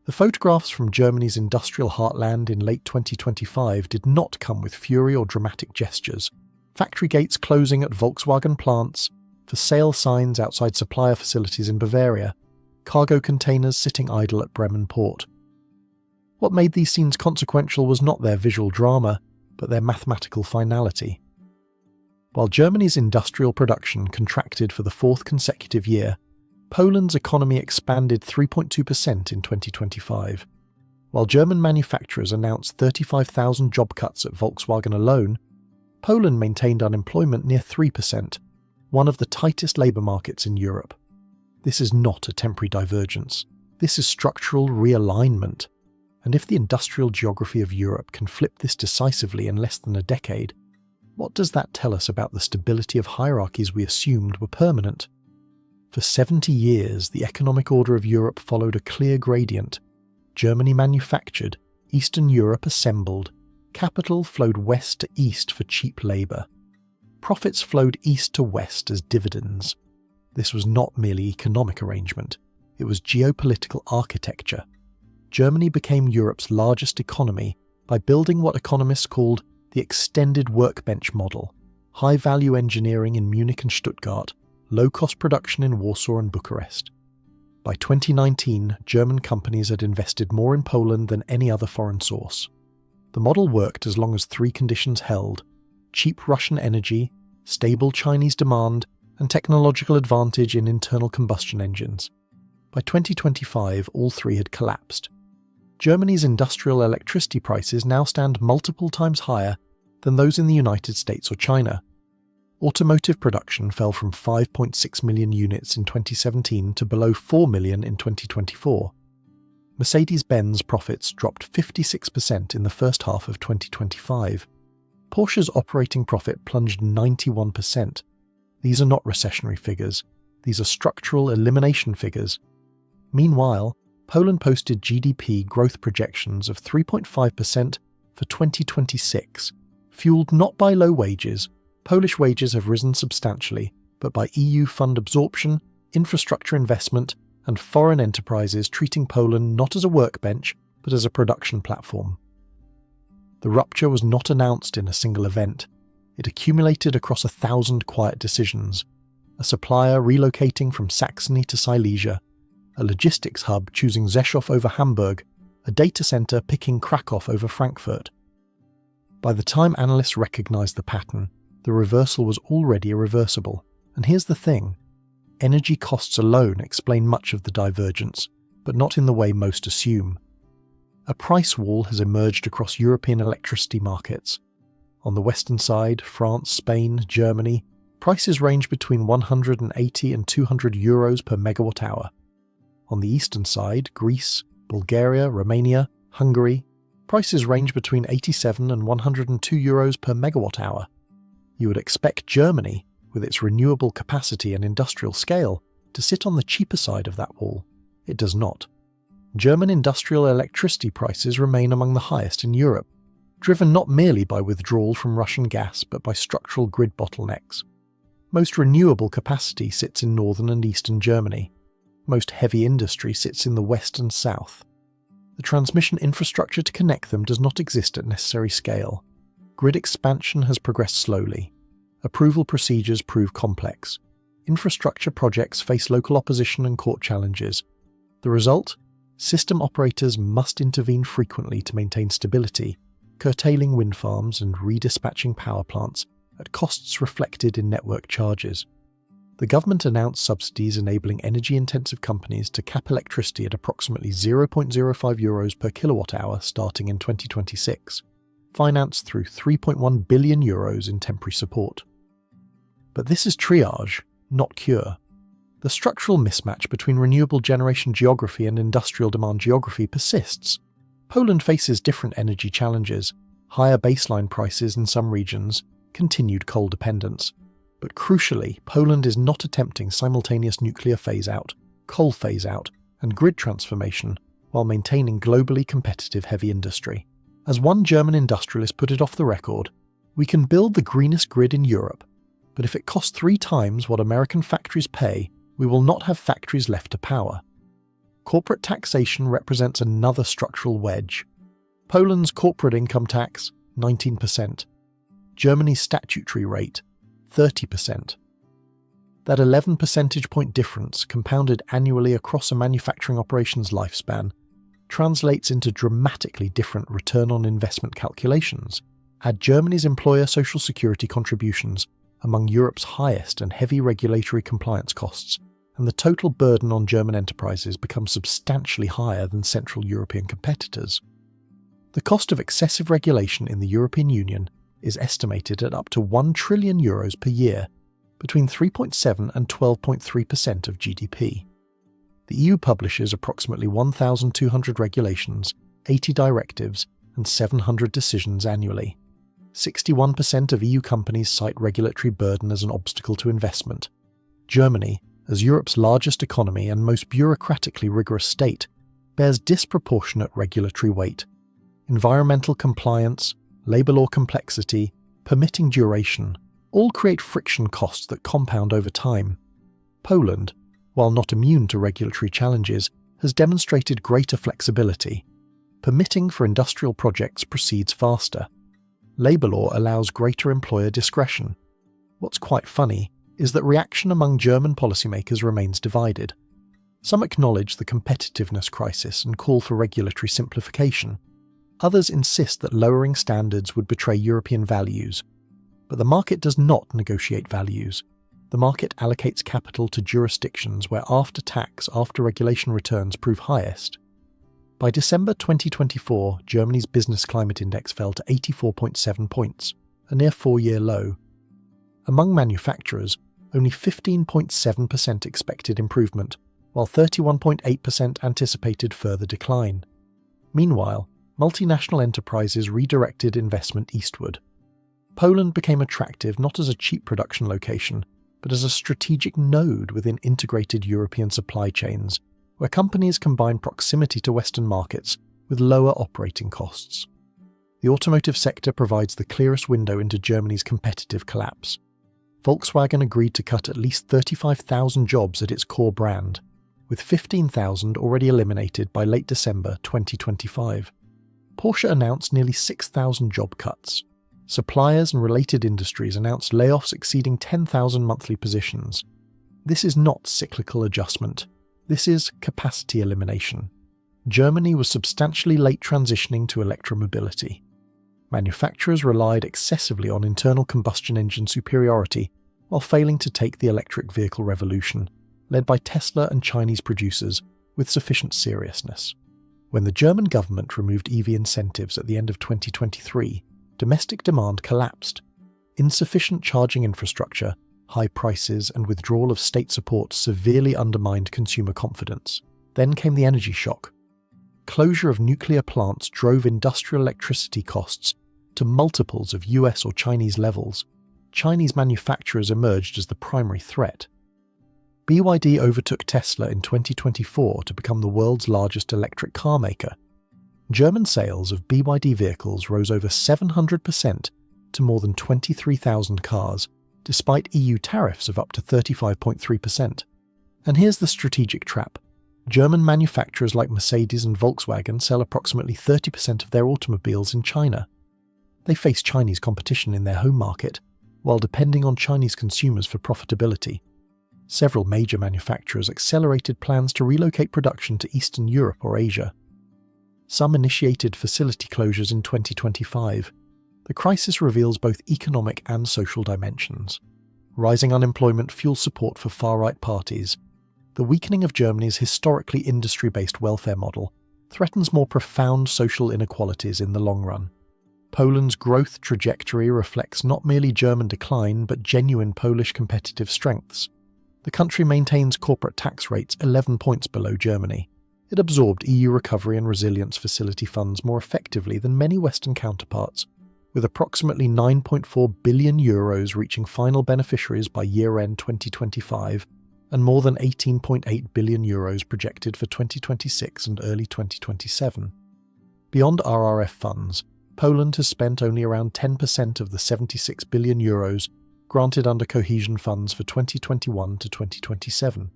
The photographs from Germany's industrial heartland in late 2025 did not come with fury or dramatic gestures. Factory gates closing at Volkswagen plants, for sale signs outside supplier facilities in Bavaria, cargo containers sitting idle at Bremen port. What made these scenes consequential was not their visual drama, but their mathematical finality. While Germany's industrial production contracted for the fourth consecutive year, Poland's economy expanded 3.2% in 2025. While German manufacturers announced 35,000 job cuts at Volkswagen alone, Poland maintained unemployment near 3%, one of the tightest labour markets in Europe. This is not a temporary divergence. This is structural realignment. And if the industrial geography of Europe can flip this decisively in less than a decade, what does that tell us about the stability of hierarchies we assumed were permanent? For 70 years, the economic order of Europe followed a clear gradient. Germany manufactured, Eastern Europe assembled, capital flowed west to east for cheap labour. Profits flowed east to west as dividends. This was not merely economic arrangement, it was geopolitical architecture. Germany became Europe's largest economy by building what economists called the extended workbench model, high-value engineering in Munich and Stuttgart, low-cost production in Warsaw and Bucharest. By 2019, German companies had invested more in Poland than any other foreign source. The model worked as long as three conditions held: cheap Russian energy, stable Chinese demand, and technological advantage in internal combustion engines. By 2025, all three had collapsed. Germany's industrial electricity prices now stand multiple times higher than those in the United States or China. Automotive production fell from 5.6 million units in 2017 to below 4 million in 2024. Mercedes-Benz profits dropped 56% in the first half of 2025. Porsche's operating profit plunged 91%. These are not recessionary figures. These are structural elimination figures. Meanwhile, Poland posted GDP growth projections of 3.5% for 2026, fueled not by low wages. Polish wages have risen substantially, but by EU fund absorption, infrastructure investment, and foreign enterprises treating Poland not as a workbench, but as a production platform. The rupture was not announced in a single event. It accumulated across 1,000 quiet decisions. A supplier relocating from Saxony to Silesia, a logistics hub choosing Rzeszów over Hamburg, a data center picking Krakow over Frankfurt. By the time analysts recognized the pattern, the reversal was already irreversible. And here's the thing: energy costs alone explain much of the divergence, but not in the way most assume. A price wall has emerged across European electricity markets. On the western side, France, Spain, Germany, prices range between 180 and 200 euros per megawatt hour. On the eastern side, Greece, Bulgaria, Romania, Hungary, prices range between 87 and 102 euros per megawatt hour. You would expect Germany, with its renewable capacity and industrial scale, to sit on the cheaper side of that wall. It does not. German industrial electricity prices remain among the highest in Europe, driven not merely by withdrawal from Russian gas but by structural grid bottlenecks. Most renewable capacity sits in northern and eastern Germany. Most heavy industry sits in the west and south. The transmission infrastructure to connect them does not exist at necessary scale. Grid expansion has progressed slowly. Approval procedures prove complex. Infrastructure projects face local opposition and court challenges. The result? System operators must intervene frequently to maintain stability, curtailing wind farms and redispatching power plants at costs reflected in network charges. The government announced subsidies enabling energy-intensive companies to cap electricity at approximately 0.05 euros per kilowatt-hour starting in 2026, financed through 3.1 billion euros in temporary support. But this is triage, not cure. The structural mismatch between renewable generation geography and industrial demand geography persists. Poland faces different energy challenges, higher baseline prices in some regions, continued coal dependence. But crucially, Poland is not attempting simultaneous nuclear phase-out, coal phase-out, and grid transformation while maintaining globally competitive heavy industry. As one German industrialist put it off the record, "We can build the greenest grid in Europe, but if it costs 3 times what American factories pay, we will not have factories left to power." corporate taxation represents another structural wedge. Poland's corporate income tax, 19%. Germany's statutory rate, 30%. That 11 percentage point difference, compounded annually across a manufacturing operation's lifespan, translates into dramatically different return on investment calculations. Add Germany's employer social security contributions among Europe's highest and heavy regulatory compliance costs, and the total burden on German enterprises becomes substantially higher than Central European competitors. The cost of excessive regulation in the European Union is estimated at up to €1 trillion per year, between 3.7 and 12.3% of GDP. The EU publishes approximately 1,200 regulations, 80 directives, and 700 decisions annually. 61% of EU companies cite regulatory burden as an obstacle to investment. Germany, as Europe's largest economy and most bureaucratically rigorous state, bears disproportionate regulatory weight. Environmental compliance, labour law complexity, permitting duration, all create friction costs that compound over time. Poland, while not immune to regulatory challenges, has demonstrated greater flexibility. Permitting for industrial projects proceeds faster. Labour law allows greater employer discretion. What's quite funny is that reaction among German policymakers remains divided. Some acknowledge the competitiveness crisis and call for regulatory simplification. Others insist that lowering standards would betray European values. But the market does not negotiate values. The market allocates capital to jurisdictions where after-tax, after-regulation returns prove highest. By December 2024, Germany's Business Climate Index fell to 84.7 points, a near four-year low. Among manufacturers, only 15.7% expected improvement, while 31.8% anticipated further decline. Meanwhile, multinational enterprises redirected investment eastward. Poland became attractive not as a cheap production location, but as a strategic node within integrated European supply chains, where companies combine proximity to Western markets with lower operating costs. The automotive sector provides the clearest window into Germany's competitive collapse. Volkswagen agreed to cut at least 35,000 jobs at its core brand, with 15,000 already eliminated by late December 2025. Porsche announced nearly 6,000 job cuts. Suppliers and related industries announced layoffs exceeding 10,000 monthly positions. This is not cyclical adjustment. This is capacity elimination. Germany was substantially late transitioning to electromobility. Manufacturers relied excessively on internal combustion engine superiority while failing to take the electric vehicle revolution, led by Tesla and Chinese producers, with sufficient seriousness. When the German government removed EV incentives at the end of 2023, domestic demand collapsed. Insufficient charging infrastructure, high prices, and withdrawal of state support severely undermined consumer confidence. Then came the energy shock. Closure of nuclear plants drove industrial electricity costs to multiples of US or Chinese levels. Chinese manufacturers emerged as the primary threat. BYD overtook Tesla in 2024 to become the world's largest electric car maker. German sales of BYD vehicles rose over 700% to more than 23,000 cars, despite EU tariffs of up to 35.3%. And here's the strategic trap. German manufacturers like Mercedes and Volkswagen sell approximately 30% of their automobiles in China. They face Chinese competition in their home market, while depending on Chinese consumers for profitability. Several major manufacturers accelerated plans to relocate production to Eastern Europe or Asia. Some initiated facility closures in 2025. The crisis reveals both economic and social dimensions. Rising unemployment fuels support for far-right parties. The weakening of Germany's historically industry-based welfare model threatens more profound social inequalities in the long run. Poland's growth trajectory reflects not merely German decline but genuine Polish competitive strengths. The country maintains corporate tax rates 11 points below Germany. It absorbed EU recovery and resilience facility funds more effectively than many Western counterparts, with approximately €9.4 billion reaching final beneficiaries by year-end 2025 and more than €18.8 billion projected for 2026 and early 2027. Beyond RRF funds, Poland has spent only around 10% of the €76 billion granted under cohesion funds for 2021 to 2027.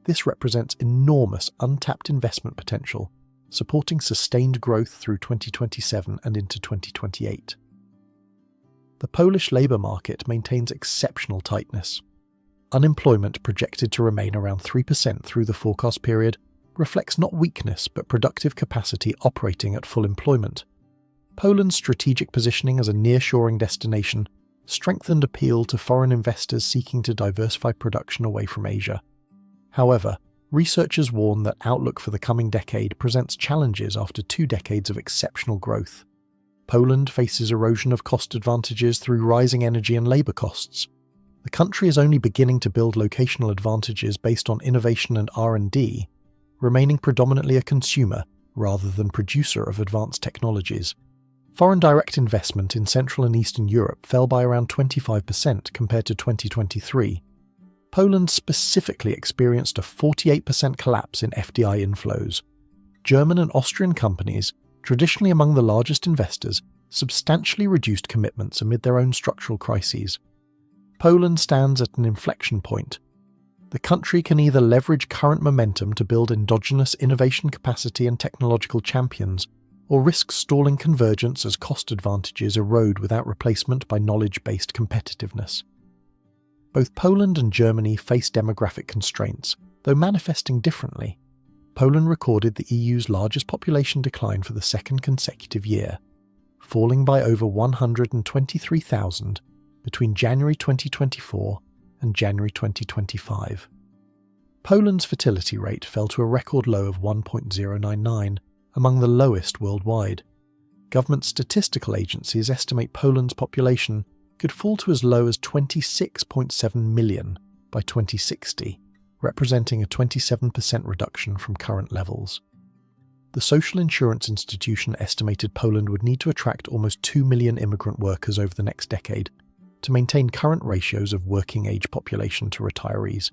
This represents enormous untapped investment potential, supporting sustained growth through 2027 and into 2028. The Polish labour market maintains exceptional tightness. Unemployment, projected to remain around 3% through the forecast period, reflects not weakness but productive capacity operating at full employment. Poland's strategic positioning as a nearshoring destination strengthened appeal to foreign investors seeking to diversify production away from Asia. However, researchers warn that outlook for the coming decade presents challenges after 2 decades of exceptional growth. Poland faces erosion of cost advantages through rising energy and labour costs. The country is only beginning to build locational advantages based on innovation and R&D, remaining predominantly a consumer rather than producer of advanced technologies. Foreign direct investment in Central and Eastern Europe fell by around 25% compared to 2023. Poland specifically experienced a 48% collapse in FDI inflows. German and Austrian companies, traditionally among the largest investors, substantially reduced commitments amid their own structural crises. Poland stands at an inflection point. The country can either leverage current momentum to build endogenous innovation capacity and technological champions, or risk stalling convergence as cost advantages erode without replacement by knowledge-based competitiveness. Both Poland and Germany face demographic constraints, though manifesting differently. Poland recorded the EU's largest population decline for the second consecutive year, falling by over 123,000 between January 2024 and January 2025. Poland's fertility rate fell to a record low of 1.099, among the lowest worldwide. Government statistical agencies estimate Poland's population could fall to as low as 26.7 million by 2060, representing a 27% reduction from current levels. The Social Insurance Institution estimated Poland would need to attract almost 2 million immigrant workers over the next decade to maintain current ratios of working-age population to retirees.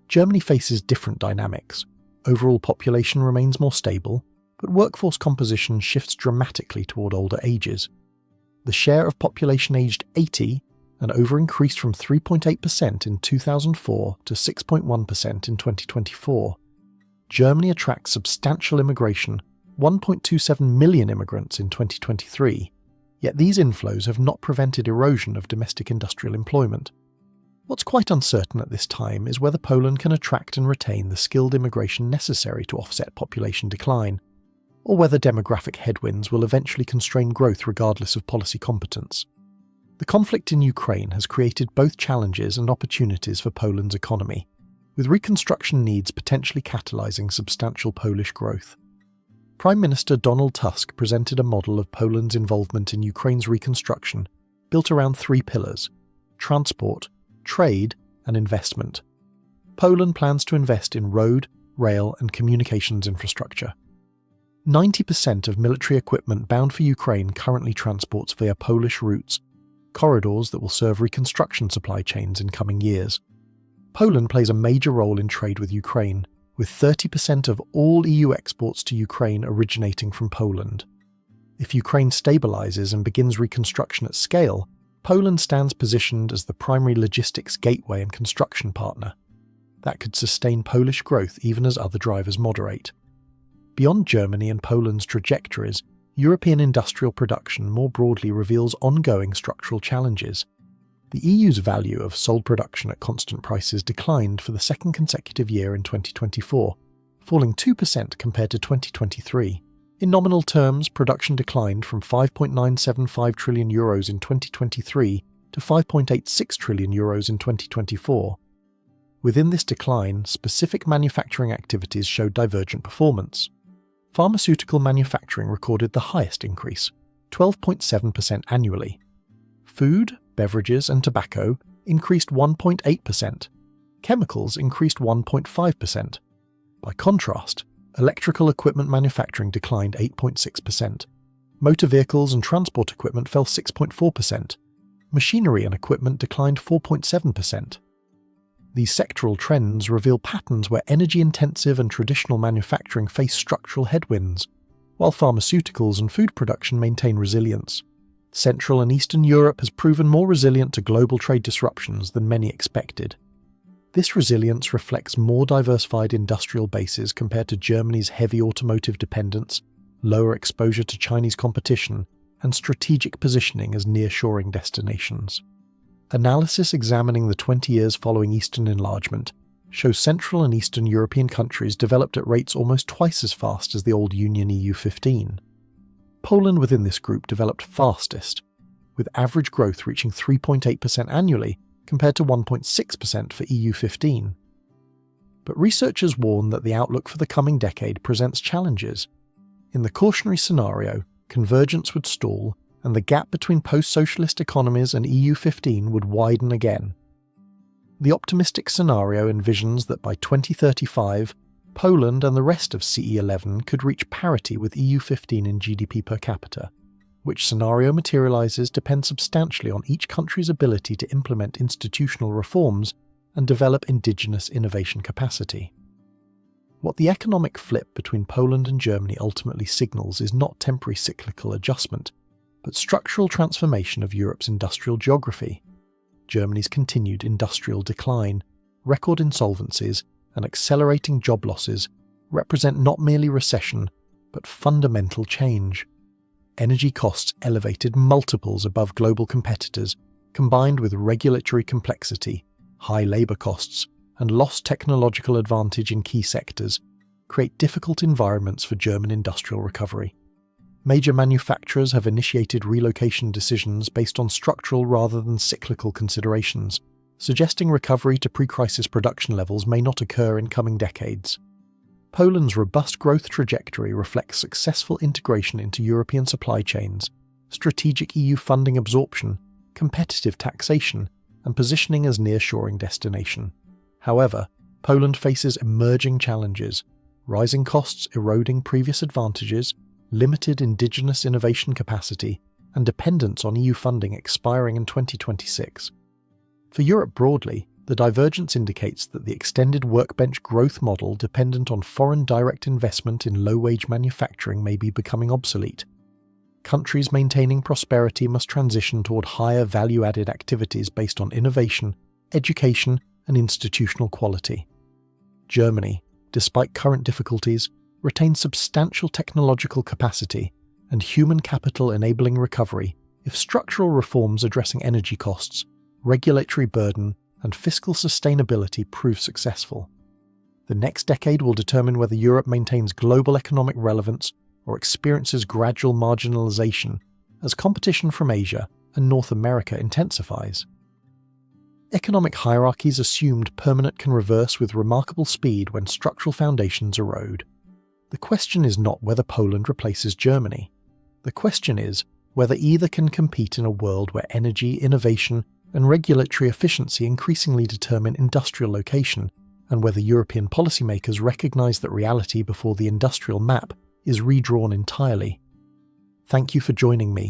Germany faces different dynamics. Overall population remains more stable, but workforce composition shifts dramatically toward older ages. The share of population aged 80 and over increased from 3.8% in 2004 to 6.1% in 2024. Germany attracts substantial immigration, 1.27 million immigrants in 2023, yet these inflows have not prevented erosion of domestic industrial employment. What's quite uncertain at this time is whether Poland can attract and retain the skilled immigration necessary to offset population decline, or whether demographic headwinds will eventually constrain growth regardless of policy competence. The conflict in Ukraine has created both challenges and opportunities for Poland's economy, with reconstruction needs potentially catalyzing substantial Polish growth. Prime Minister Donald Tusk presented a model of Poland's involvement in Ukraine's reconstruction built around 3 pillars: transport, trade, and investment. Poland plans to invest in road, rail, and communications infrastructure. 90% of military equipment bound for Ukraine currently transports via Polish routes, corridors that will serve reconstruction supply chains in coming years. Poland plays a major role in trade with Ukraine, with 30% of all EU exports to Ukraine originating from Poland. If Ukraine stabilizes and begins reconstruction at scale, Poland stands positioned as the primary logistics gateway and construction partner. That could sustain Polish growth even as other drivers moderate. Beyond Germany and Poland's trajectories, European industrial production more broadly reveals ongoing structural challenges. The EU's value of sold production at constant prices declined for the second consecutive year in 2024, falling 2% compared to 2023. In nominal terms, production declined from €5.975 trillion in 2023 to €5.86 trillion in 2024. Within this decline, specific manufacturing activities showed divergent performance. Pharmaceutical manufacturing recorded the highest increase, 12.7% annually. Food, beverages, and tobacco increased 1.8%. Chemicals increased 1.5%. By contrast, electrical equipment manufacturing declined 8.6%. Motor vehicles and transport equipment fell 6.4%. Machinery and equipment declined 4.7%. These sectoral trends reveal patterns where energy-intensive and traditional manufacturing face structural headwinds, while pharmaceuticals and food production maintain resilience. Central and Eastern Europe has proven more resilient to global trade disruptions than many expected. This resilience reflects more diversified industrial bases compared to Germany's heavy automotive dependence, lower exposure to Chinese competition, and strategic positioning as nearshoring destinations. Analysis examining the 20 years following Eastern enlargement shows Central and Eastern European countries developed at rates almost twice as fast as the old Union EU15. Poland within this group developed fastest, with average growth reaching 3.8% annually compared to 1.6% for EU15. But researchers warn that the outlook for the coming decade presents challenges. In the cautionary scenario, convergence would stall, and the gap between post-socialist economies and EU15 would widen again. The optimistic scenario envisions that by 2035, Poland and the rest of CE11 could reach parity with EU15 in GDP per capita. Which scenario materializes depends substantially on each country's ability to implement institutional reforms and develop indigenous innovation capacity. What the economic flip between Poland and Germany ultimately signals is not temporary cyclical adjustment, but structural transformation of Europe's industrial geography. Germany's continued industrial decline, record insolvencies, and accelerating job losses represent not merely recession, but fundamental change. Energy costs elevated multiples above global competitors, combined with regulatory complexity, high labour costs, and lost technological advantage in key sectors, create difficult environments for German industrial recovery. Major manufacturers have initiated relocation decisions based on structural rather than cyclical considerations, suggesting recovery to pre-crisis production levels may not occur in coming decades. Poland's robust growth trajectory reflects successful integration into European supply chains, strategic EU funding absorption, competitive taxation, and positioning as nearshoring destination. However, Poland faces emerging challenges, rising costs eroding previous advantages, limited indigenous innovation capacity, and dependence on EU funding expiring in 2026. For Europe broadly, the divergence indicates that the extended workbench growth model dependent on foreign direct investment in low-wage manufacturing may be becoming obsolete. Countries maintaining prosperity must transition toward higher value-added activities based on innovation, education, and institutional quality. Germany, despite current difficulties, retains substantial technological capacity and human capital enabling recovery if structural reforms addressing energy costs, regulatory burden, and fiscal sustainability prove successful. The next decade will determine whether Europe maintains global economic relevance or experiences gradual marginalization as competition from Asia and North America intensifies. Economic hierarchies assumed permanent can reverse with remarkable speed when structural foundations erode. The question is not whether Poland replaces Germany. The question is whether either can compete in a world where energy, innovation, and regulatory efficiency increasingly determine industrial location, and whether European policymakers recognize that reality before the industrial map is redrawn entirely. Thank you for joining me.